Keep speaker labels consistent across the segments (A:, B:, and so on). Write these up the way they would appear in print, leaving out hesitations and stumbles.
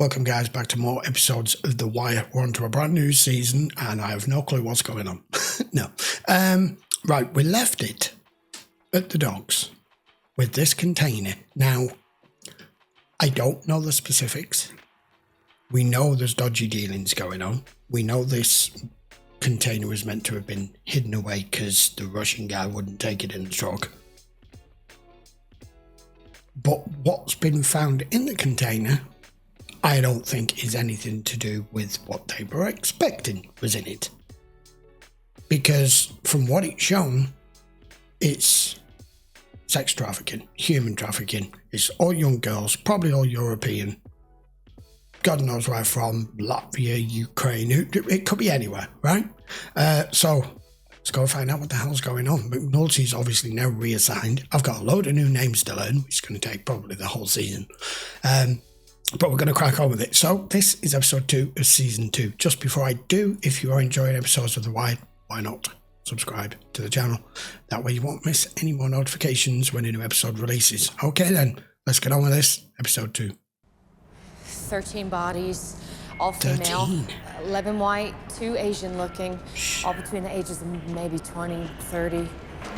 A: Welcome guys back to more episodes of The Wire. We're on to a brand new season and I have no clue what's going on. No. Right, we left it at the docks with this container. Now, I don't know the specifics. We know there's dodgy dealings going on. We know this container was meant to have been hidden away because the Russian guy wouldn't take it in the truck. But what's been found in the container, I don't think is anything to do with what they were expecting was in it. Because from what it's shown, it's sex trafficking, human trafficking. It's all young girls, probably all European. God knows where from, Latvia, Ukraine, it could be anywhere, right? So let's go find out what the hell's going on. McNulty's obviously now reassigned. I've got a load of new names to learn, which is going to take probably the whole season. But we're going to crack on with it. So this is episode 2 of season 2. Just before I do, if you are enjoying episodes of The Wire, why not subscribe to the channel? That way you won't miss any more notifications when a new episode releases. Okay then, let's get on with this. Episode 2.
B: 13 bodies, all female, 11 white, 2 Asian looking, all between the ages of maybe 20, 30.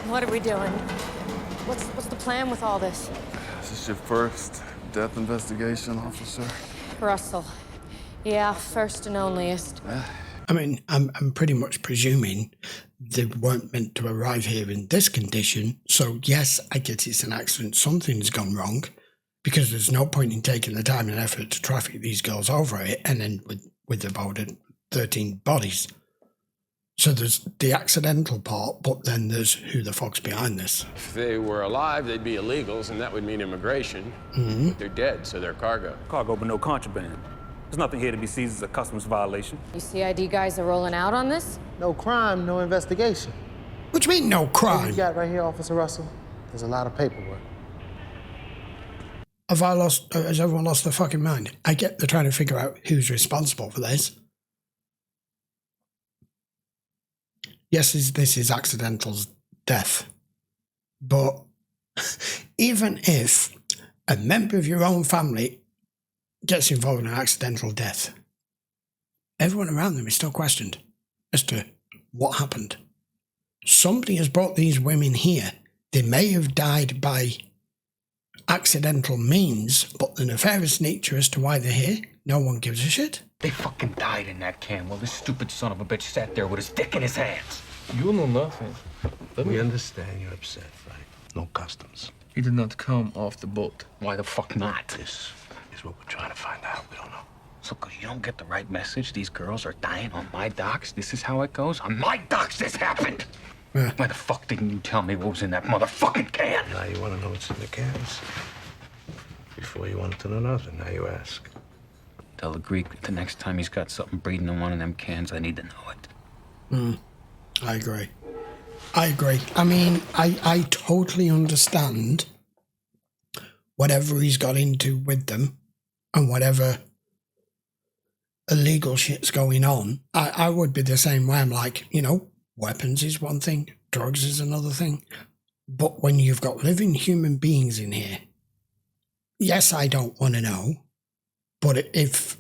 B: What are we doing? What's the plan with all this?
C: Is this your first death investigation, officer?
B: Russell. Yeah, first and onlyest.
A: I mean, I'm pretty much presuming they weren't meant to arrive here in this condition. So yes, I get it's an accident. Something's gone wrong. Because there's no point in taking the time and effort to traffic these girls over it and then with about 13 bodies. So there's the accidental part, but then there's who the fuck's behind this.
D: If they were alive, they'd be illegals, and that would mean immigration. They're dead, so they're cargo.
E: Cargo, but no contraband. There's nothing here to be seized as a customs violation.
B: You CID guys are rolling out on this?
F: No crime, no investigation.
A: What do you mean, no crime?
F: What you got right here, Officer Russell? There's a lot of paperwork.
A: Has everyone lost their fucking mind? I get they're trying to figure out who's responsible for this. Yes, this is accidental's death. But even if a member of your own family gets involved in an accidental death, everyone around them is still questioned as to what happened. Somebody has brought these women here. They may have died by accidental means, but the nefarious nature as to why they're here, no one gives a shit.
G: They fucking died in that can while this stupid son of a bitch sat there with his dick in his hands.
H: You know nothing.
I: We understand you're upset, right? No customs.
H: He did not come off the boat.
G: Why the fuck not?
I: This is what we're trying to find out. We don't know.
G: So, cause you don't get the right message, these girls are dying on my docks? This is how it goes? On my docks this happened!
A: Yeah.
G: Why the fuck didn't you tell me what was in that motherfucking can?
I: Now you want to know what's in the cans. Before you wanted to know nothing, now you ask.
G: Tell the Greek that the next time he's got something breeding in one of them cans, I need to know it.
A: I agree. I mean, I totally understand whatever he's got into with them and whatever illegal shit's going on. I would be the same way. I'm like, weapons is one thing, drugs is another thing. But when you've got living human beings in here, yes, I don't want to know, but if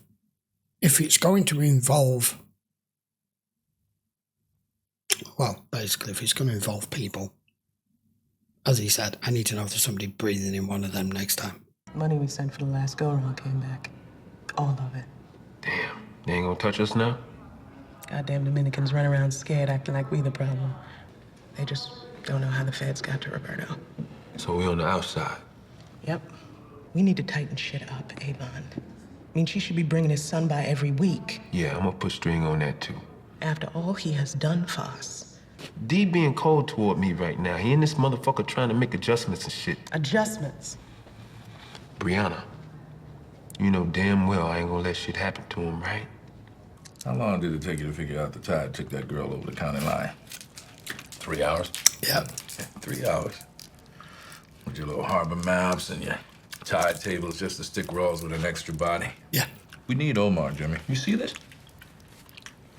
A: it's going to involve, well, basically, if it's going to involve people, as he said, I need to know if there's somebody breathing in one of them next time.
J: Money we sent for the last go-around came back. All of it.
H: Damn, they ain't gonna touch us now?
J: Goddamn Dominicans run around scared, acting like we the problem. They just don't know how the feds got to Roberto.
H: So we on the outside.
J: Yep. We need to tighten shit up, Avon. I mean, she should be bringing his son by every week.
H: Yeah, I'm gonna put string on that too.
J: After all he has done for us.
H: D being cold toward me right now. He and this motherfucker trying to make adjustments and shit.
J: Adjustments?
H: Brianna, you know damn well I ain't gonna let shit happen to him, right?
C: How long did it take you to figure out the tide took that girl over the county line? 3 hours?
A: Yeah.
C: 3 hours. With your little harbor maps and your tide tables just to stick rolls with an extra body.
A: Yeah.
C: We need Omar, Jimmy. You see this?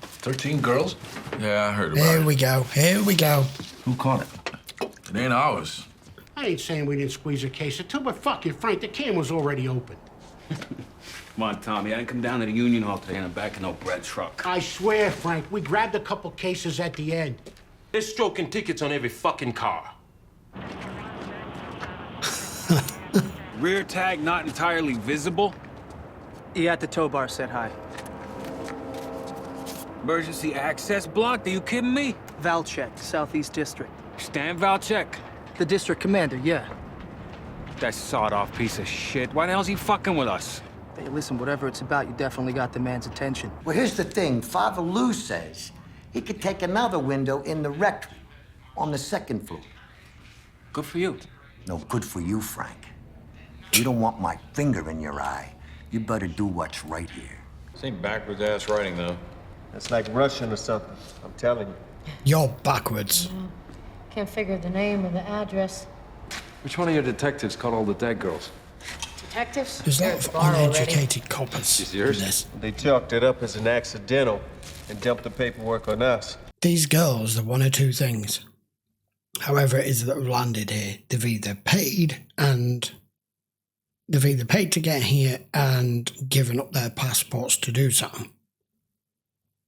C: 13 girls? Yeah, I heard about
A: Here
C: it.
A: we go.
C: Who caught it? It ain't ours.
K: I ain't saying we didn't squeeze a case or two, but fuck you, Frank, the can was already open.
G: Come on, Tommy. I didn't come down to the Union Hall today in the back of no bread truck.
K: I swear, Frank, we grabbed a couple cases at the end.
I: They're stroking tickets on every fucking car.
G: Rear tag not entirely visible?
L: Yeah, at the tow bar said hi.
G: Emergency access blocked? Are you kidding me?
L: Valchek, Southeast District.
G: Stan Valchek?
L: The district commander, yeah.
G: That sawed-off piece of shit. Why the hell's he fucking with us?
L: Hey, listen, whatever it's about, you definitely got the man's attention.
M: Well, here's the thing. Father Lou says he could take another window in the rectory on the second floor.
G: Good for you.
M: No, good for you, Frank. You don't want my finger in your eye. You better do what's right here.
N: Seems backwards-ass writing, though.
F: It's like Russian or something, I'm telling you.
A: You're backwards.
B: Can't figure the name or the address.
N: Which one of your detectives caught all the dead girls?
B: Detectives?
A: There's a lot of uneducated coppers in this.
F: They chalked it up as an accidental and dumped the paperwork on us.
A: These girls are one or two things. However it is that have landed here, they've either paid to get here and given up their passports to do something,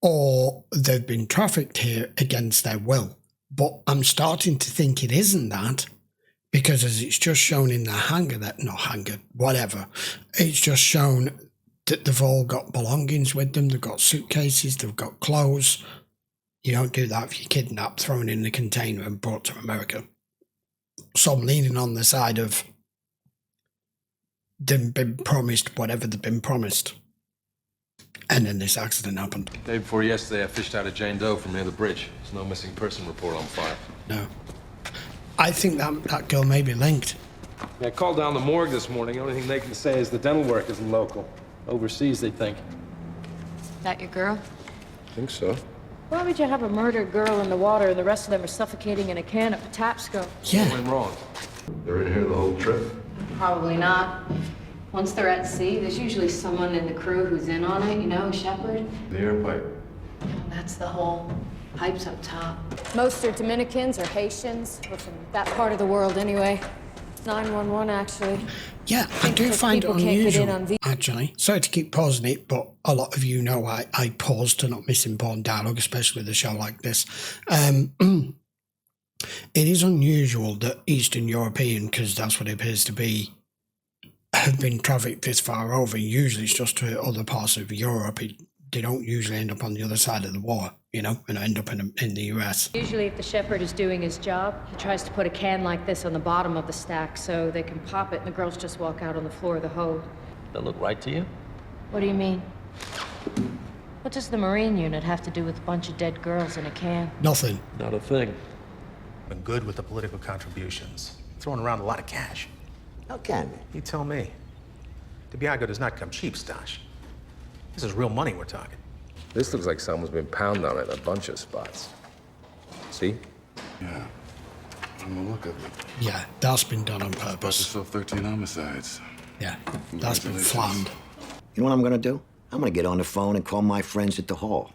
A: or they've been trafficked here against their will. But I'm starting to think it isn't that, because as it's just shown in the it's just shown that they've all got belongings with them. They've got suitcases, they've got clothes. You don't do that if you're kidnapped, thrown in a container and brought to America. So I'm leaning on the side of they've been promised whatever they've been promised. And then this accident happened.
N: Day before yesterday, I fished out a Jane Doe from near the bridge. There's no missing person report on file.
A: No. I think that girl may be linked.
N: Yeah, I called down the morgue this morning. The only thing they can say is the dental work isn't local. Overseas, they think.
B: That your girl?
N: I think so.
B: Why would you have a murdered girl in the water and the rest of them are suffocating in a can of Patapsco?
A: Yeah.
N: What went wrong? They're in here the whole trip?
B: Probably not. Once they're at sea, there's usually someone in the crew who's in on it, you know, a shepherd.
N: The air pipe.
B: That's the whole pipes up top. Most are Dominicans or Haitians, or from that part of the world anyway. 911, actually.
A: Yeah, I do find it unusual, actually. Sorry to keep pausing it, but a lot of you know I pause to not miss important dialogue, especially with a show like this. It is unusual that Eastern European, because that's what it appears to be, have been trafficked this far over. Usually it's just to other parts of Europe. They don't usually end up on the other side of the war, you know, and end up in the US.
B: Usually if the shepherd is doing his job, he tries to put a can like this on the bottom of the stack so they can pop it and the girls just walk out on the floor of the hold.
I: That look right to you?
B: What do you mean? What does the Marine unit have to do with a bunch of dead girls in a can?
A: Nothing.
N: Not a thing.
I: Been good with the political contributions. Throwing around a lot of cash.
M: How can we?
I: You tell me. DiBiago does not come cheap, Stash. This is real money we're talking.
C: This looks like someone's been pounding on it in a bunch of spots. See?
O: Yeah. I'm gonna look at it.
A: Yeah, that's been done on purpose.
O: Yourself 13 homicides.
A: Yeah, that's been planned.
M: You know what I'm gonna do? I'm gonna get on the phone and call my friends at the hall.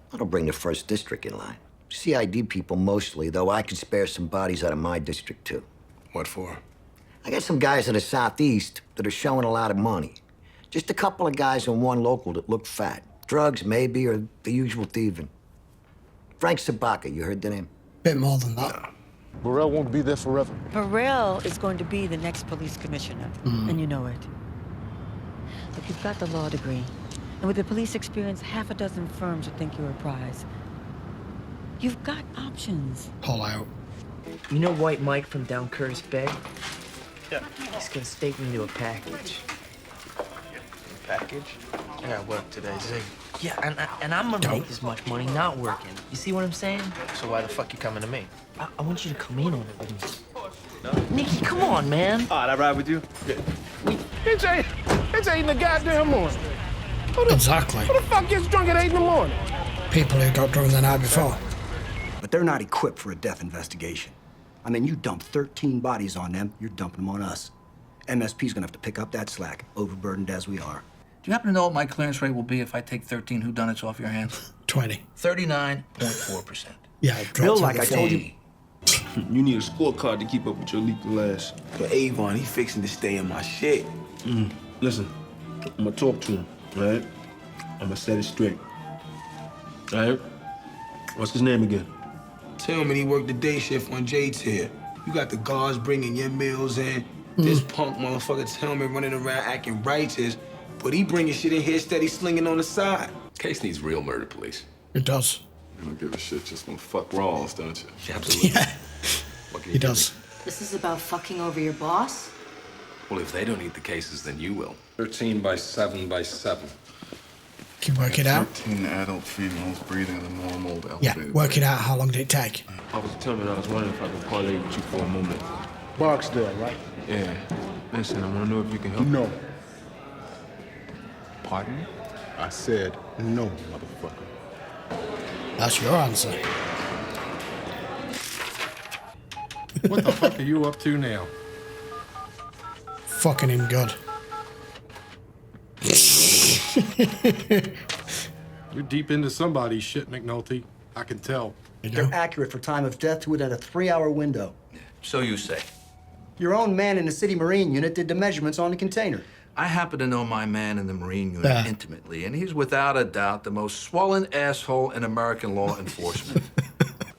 M: That'll bring the 1st District in line. CID people mostly, though I could spare some bodies out of my district, too.
O: What for?
M: I got some guys in the Southeast that are showing a lot of money. Just a couple of guys and one local that look fat. Drugs, maybe, or the usual thieving. Frank Sobotka, you heard the name?
A: Bit more than that.
F: Burrell won't be there forever.
P: Burrell is going to be the next police commissioner, and you know it. Look, you've got the law degree, and with the police experience, half a dozen firms would think you're a prize. You've got options.
A: Pull out.
L: You know White Mike from down Curtis Bay? Yeah. He's gonna stake me into a package.
I: Package? I got work today, Zig.
L: Yeah, and I'm gonna make as much money not working. You see what I'm saying?
I: So why the fuck you coming to me?
L: I want you to come in on it with me. No. Nicky, come on, man.
I: All right, I ride with you.
K: It's 8 in the goddamn morning.
A: Exactly.
K: Who the fuck gets drunk at 8 in the morning?
A: People who got drunk the night before.
Q: But they're not equipped for a death investigation. I mean, you dumped 13 bodies on them, you're dumping them on us. MSP's gonna have to pick up that slack, overburdened as we are.
R: Do you happen to know what my clearance rate will be if I take 13 whodunits off your hands?
A: 20.
R: 39.4%.
A: Yeah,
Q: Bill, like I told you.
S: You need a scorecard to keep up with your legal ass. But Avon, he fixing to stay in my shit.
I: Listen,
H: I'm gonna talk to him, all right? I'm gonna set it straight. All right? What's his name again?
S: Tell me he worked the day shift when Jade's here. You got the guards bringing your meals in. This punk motherfucker Tillman running around acting righteous, but he bringing shit in here steady slinging on the side.
C: Case needs real murder police.
A: It does.
O: You don't give a shit, just wanna fuck Rawls, don't you?
C: Absolutely.
A: Yeah, he does.
T: This is about fucking over your boss?
C: Well, if they don't eat the cases, then you will.
N: 13 by 7 by 7.
A: Can you work it out?
O: 13 adult females breathing in the normal
A: Yeah,
O: elevated
A: work it out. How long did it take?
H: I was telling I was wondering if I could parlay with you for a moment.
Q: Barksdale, right?
H: Yeah. Listen, I wanna know if you can help.
Q: No.
H: Pardon?
Q: I said no, motherfucker.
A: That's your answer.
K: What the fuck are you up to now?
A: Fucking him good.
K: You're deep into somebody's shit, McNulty. I can tell.
Q: They're accurate for time of death to within a 3-hour window.
R: So you say.
Q: Your own man in the city Marine unit did the measurements on the container.
R: I happen to know my man in the Marine unit intimately, and he's without a doubt the most swollen asshole in American law enforcement.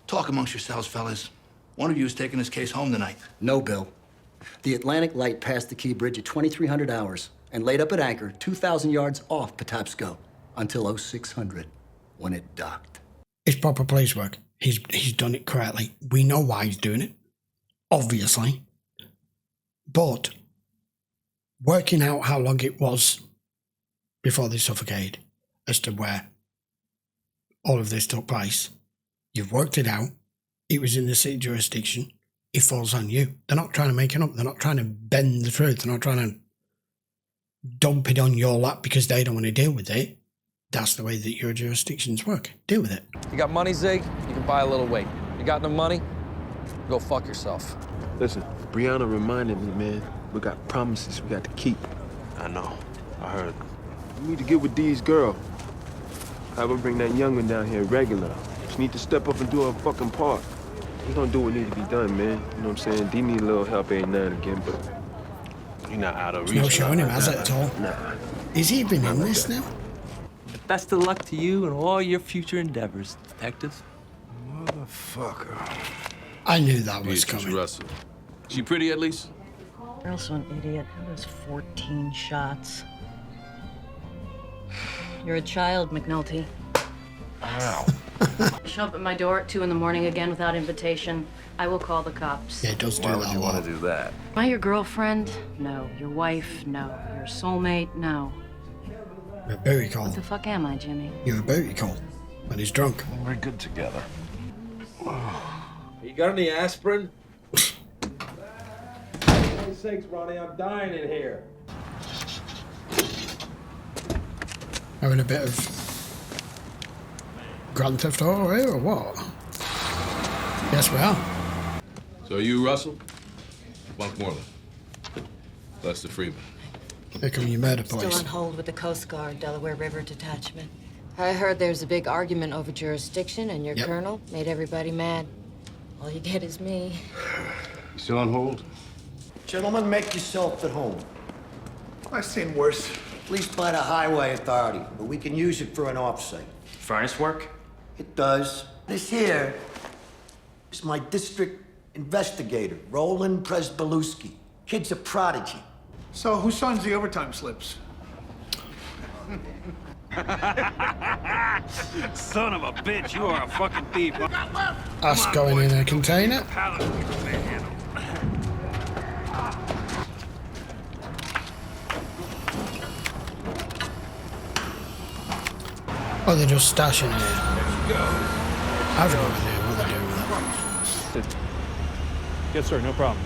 R: Talk amongst yourselves, fellas. One of you is taking this case home tonight.
Q: No, Bill. The Atlantic Light passed the Key Bridge at 2300 hours and laid up at anchor 2,000 yards off Patapsco until 0600 when it docked.
A: It's proper police work. He's done it correctly. We know why he's doing it, obviously. But working out how long it was before they suffocated as to where all of this took place, you've worked it out. It was in the city jurisdiction. It falls on you. They're not trying to make it up. They're not trying to bend the truth. They're not trying to dump it on your lap because they don't want to deal with it. That's the way that your jurisdictions work. Deal with it.
U: You got money, Zig? You can buy a little weight. You got no money? Go fuck yourself.
H: Listen, Brianna reminded me, man, we got promises we got to keep.
F: I know. I heard.
H: We need to get with Dee's girl. Have her bring that young one down here regular. She need to step up and do her fucking part. We gonna do what needs to be done, man. You know what I'm saying? Dee need a little help every now and again, but you're not out of reach.
A: No showing him, has it at all?
H: Nah.
A: Is he even in this now?
V: Best of luck to you and all your future endeavors, detective.
C: Motherfucker.
A: I knew that was coming.
C: Russell. She pretty at least?
P: You're also an idiot. That was 14 shots. You're a child, McNulty.
C: Wow.
T: Show up at my door at 2 in the morning again without invitation. I will call the cops.
A: Yeah, it does do
C: Why
A: that
C: would
A: a
C: you
A: lot.
C: want to do that?
T: Am I your girlfriend? No. Your wife? No. Your soulmate? No.
A: You're a booty call.
T: What the fuck am I, Jimmy?
A: You're a booty call when he's drunk.
C: We're good together.
N: You got any aspirin? For Christ's sakes, Ronnie, I'm dying in here.
A: Having a bit of Grand Theft Auto here or what? Yes, we are.
C: So you, Russell? Bunkmoreland. Lester Freeman.
A: Here come your murder
T: Still
A: boys.
T: on hold with the Coast Guard, Delaware River Detachment. I heard there's a big argument over jurisdiction, and your colonel made everybody mad. All you get is me.
O: You still on hold?
M: Gentlemen, make yourself at home.
Q: I've seen worse.
M: At least by the Highway Authority, but we can use it for an offsite.
G: Furnace work?
M: It does. This here is my district investigator, Roland Presbalewski. Kid's a prodigy.
K: So who signs the overtime slips?
E: Son of a bitch, you are a fucking thief.
A: Us going in a container. Oh, they're just stashing it. I have no idea what they're doing with it.
E: Yes, sir, no problem.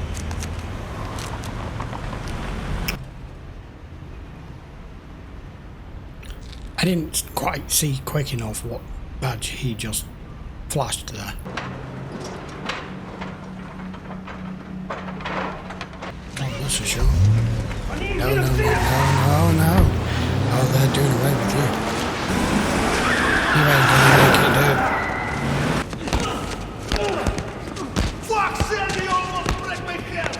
A: I didn't quite see quick enough what badge he just flashed there. Oh, that's for sure. No, no, no, no, no, no. Oh, they're doing away with you. You ain't gonna make it, dude.
K: Fuck, Sandy, you almost break my hip!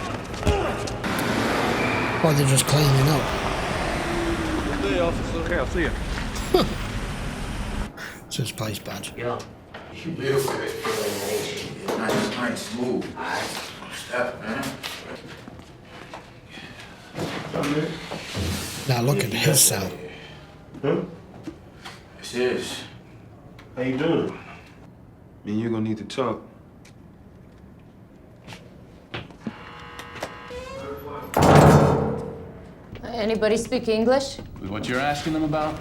A: Or they're just cleaning up.
N: Okay, I'll see you.
A: It's his place badge.
M: Yo, you real good for
C: Nice, smooth. Step, man.
A: Now look at his cell.
H: Huh?
C: This is.
H: How you doing? Me and you're gonna need to talk.
B: Anybody speak English?
D: With what you're asking them about,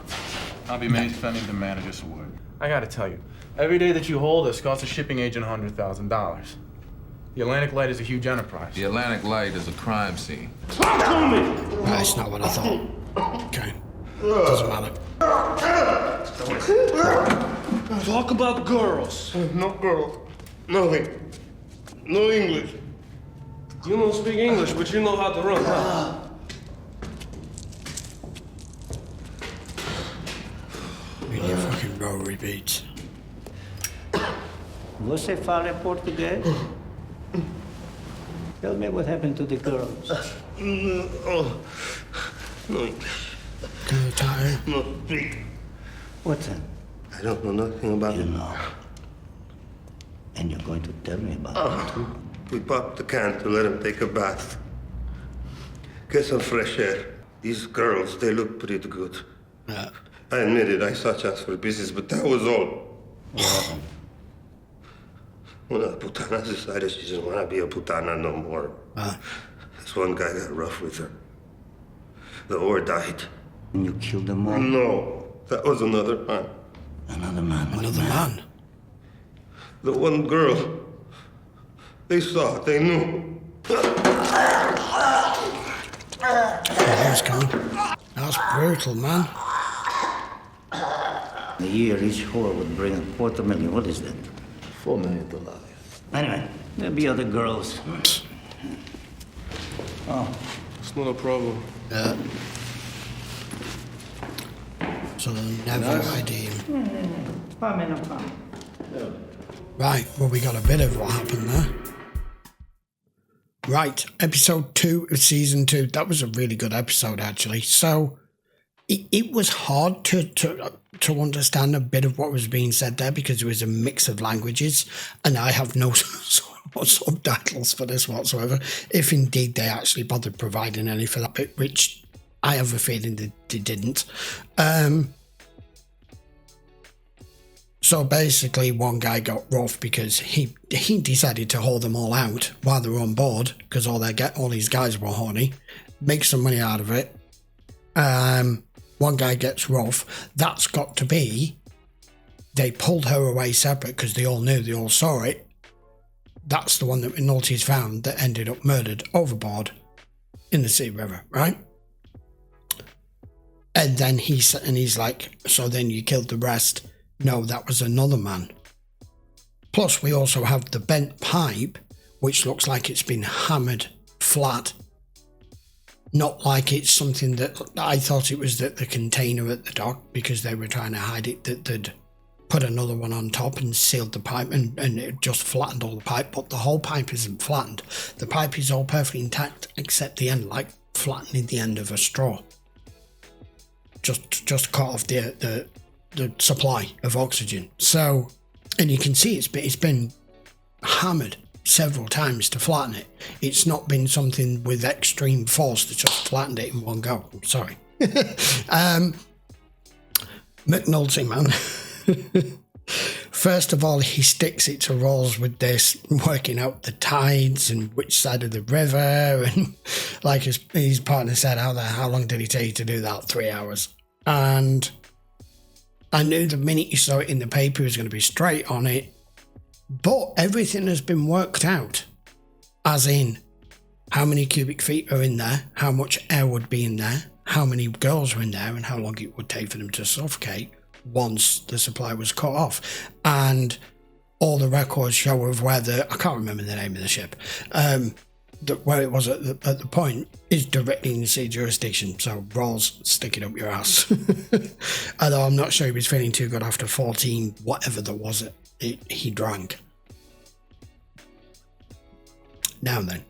D: I'll be sending the managers a word.
J: I gotta tell you, every day that you hold us costs a shipping agent $100,000. The Atlantic Light is a huge enterprise.
C: The Atlantic Light is a crime scene.
A: That's not what I thought. Okay. Doesn't matter.
K: Talk about girls. No girl. Nothing. No English. You don't speak English, but you know how to run, huh?
A: Really fucking row repeats.
W: Você fala português? Tell me what happened to the girls.
K: No English. No speak.
W: What then?
K: I don't know nothing about it.
W: know. And you're going to tell me about it too?
K: We popped the can to let him take a bath. Get some fresh air. These girls, they look pretty good.
A: Yeah.
K: I admit it, I saw chance for business, but that was all. When the putana decided she didn't want to be a putana no more. This one guy got rough with her. The whore died.
W: And you killed them all?
K: No, that was another man.
W: Another man?
A: Another man?
K: The one girl. They saw, they knew.
A: That's coming. That's brutal, man.
W: A year each whore would bring $250,000. What is that?
K: $4 million.
W: Anyway, there'll be other girls.
K: Oh. It's not a problem.
A: Yeah. So they'll never ID him. Right, well, we got a bit of what happened there. Right, episode 2 of season 2. That was a really good episode, actually. So it was hard to understand a bit of what was being said there because it was a mix of languages, and I have no subtitles for this whatsoever, if indeed they actually bothered providing any for that bit, which I have a feeling they didn't. So basically, one guy got rough because he decided to haul them all out while they were on board because all these guys were horny, make some money out of it. One guy gets rough. That's got to be. They pulled her away separate because they all knew, they all saw it. That's the one that McNulty's found that ended up murdered overboard in the Sea River, right? And then he's like, so then you killed the rest. No, that was another man. Plus, we also have the bent pipe, which looks like it's been hammered flat. Not like it's something that I thought it was the container at the dock because they were trying to hide it, that they'd put another one on top and sealed the pipe and it just flattened all the pipe. But the whole pipe isn't flattened. The pipe is all perfectly intact except the end, like flattening the end of a straw. Just cut off the supply of oxygen. So, and you can see it's been hammered several times to flatten it. It's not been something with extreme force that just flattened it in one go. I'm sorry. McNulty, man. First of all, he sticks it to Rawls with this, working out the tides and which side of the river. And like his partner said, how long did he take to do that? 3 hours. And I knew the minute you saw it in the paper, he was going to be straight on it. But everything has been worked out, as in how many cubic feet are in there, how much air would be in there, how many girls are in there, and how long it would take for them to suffocate once the supply was cut off. And all the records show of where I can't remember the name of the ship, where it was at the point is directly in the sea jurisdiction. So Rawls, stick it up your ass. Although I'm not sure he was feeling too good after 14, whatever there was he drank. Now then.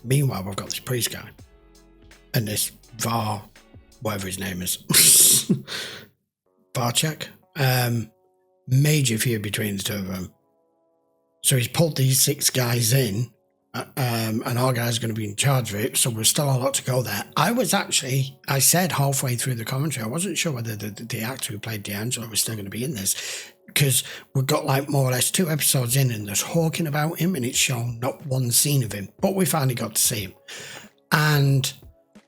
A: Meanwhile, we've got this priest guy. and this whatever his name is, Valchek, major feud between the two of them. So he's pulled these 6 guys in, and our guy's going to be in charge of it, so we're still a lot to go there. I said halfway through the commentary, I wasn't sure whether the actor who played D'Angelo was still going to be in this, because we've got like more or less 2 episodes in and there's talking about him and it's shown not one scene of him, but we finally got to see him. And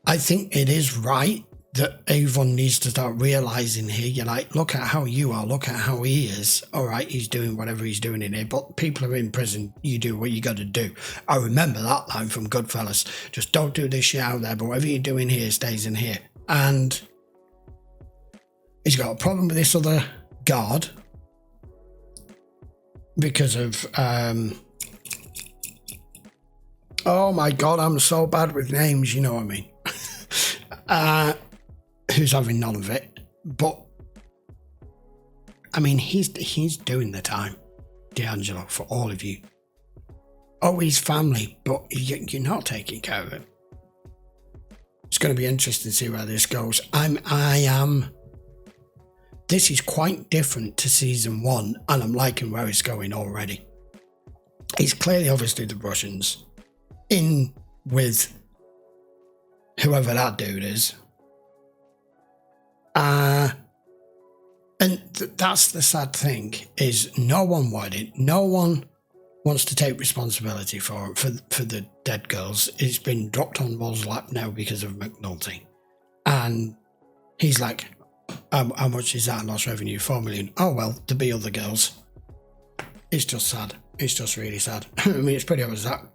A: I think it is right that Avon needs to start realising here, you're like, look at how you are, look at how he is. All right, he's doing whatever he's doing in here, but people are in prison, you do what you got to do. I remember that line from Goodfellas, just don't do this shit out there, but whatever you're doing here stays in here. And he's got a problem with this other guard because of, oh my God, I'm so bad with names, you know what I mean. Who's having none of it, but I mean, he's doing the time, D'Angelo, for all of you. Oh, he's family, but you're not taking care of him. It's going to be interesting to see where this goes. This is quite different to season 1, and I'm liking where it's going already. It's clearly, obviously, the Russians in with whoever that dude is. And that's the sad thing, is no one wanted it. No one wants to take responsibility for the dead girls. It's been dropped on Wall's lap now because of McNulty. And he's like, how much is that lost revenue? 4 million. Oh, well, to be other girls. It's just sad. It's just really sad. I mean, it's pretty obvious that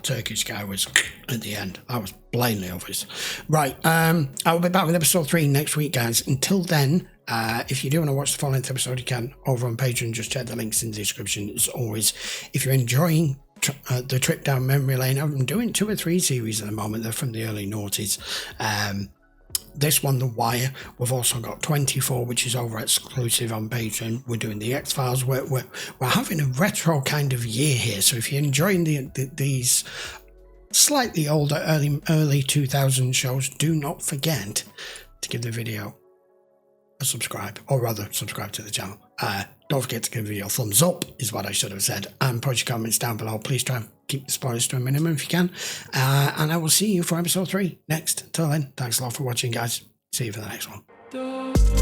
A: Turkish guy was at the end. That was blatantly obvious. Right, I'll be back with episode 3 next week, guys. Until then, if you do want to watch the full length episode, you can over on Patreon. Just check the links in the description as always. If you're enjoying the trip down memory lane, I'm doing 2 or 3 series at the moment. They're from the early noughties. This one, The Wire. We've also got 24, which is over exclusive on Patreon. We're doing the X-Files. We're having a retro kind of year here. So if you're enjoying these slightly older, early 2000 shows, do not forget to give the video a subscribe, or rather subscribe to the channel. Don't forget to give the video a thumbs up, is what I should have said, and put your comments down below. Please try and keep the spoilers to a minimum if you can, and I will see you for episode 3 next. Till then, thanks a lot for watching, guys. See you for the next one.